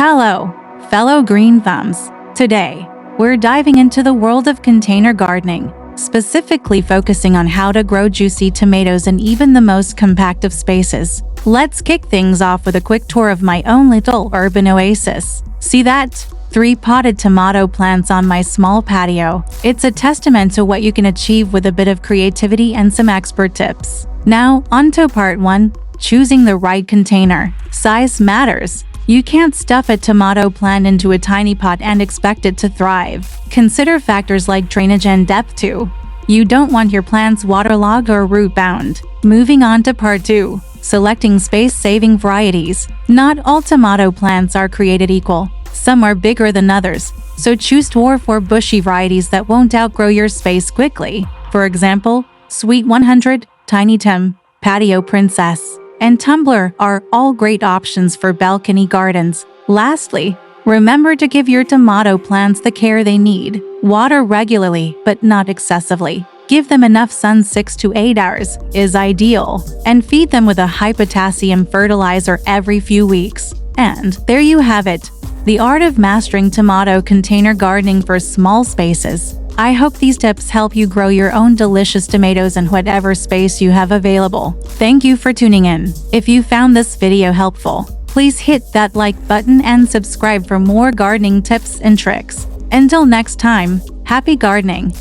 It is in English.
Hello, fellow green thumbs. Today, we're diving into the world of container gardening, specifically focusing on how to grow juicy tomatoes in even the most compact of spaces. Let's kick things off with a quick tour of my own little urban oasis. See that? 3 potted tomato plants on my small patio. It's a testament to what you can achieve with a bit of creativity and some expert tips. Now, onto part 1, choosing the right container. Size matters. You can't stuff a tomato plant into a tiny pot and expect it to thrive. Consider factors like drainage and depth too. You don't want your plants waterlogged or root-bound. Moving on to part 2, selecting space-saving varieties. Not all tomato plants are created equal. Some are bigger than others, so choose dwarf or bushy varieties that won't outgrow your space quickly. For example, Sweet 100, Tiny Tim, Patio Princess, and Tumbler are all great options for balcony gardens. Lastly, remember to give your tomato plants the care they need. Water regularly, but not excessively. Give them enough sun 6 to 8 hours is ideal, and feed them with a high potassium fertilizer every few weeks. And there you have it, the art of mastering tomato container gardening for small spaces. I hope these tips help you grow your own delicious tomatoes in whatever space you have available. Thank you for tuning in. If you found this video helpful, please hit that like button and subscribe for more gardening tips and tricks. Until next time, happy gardening!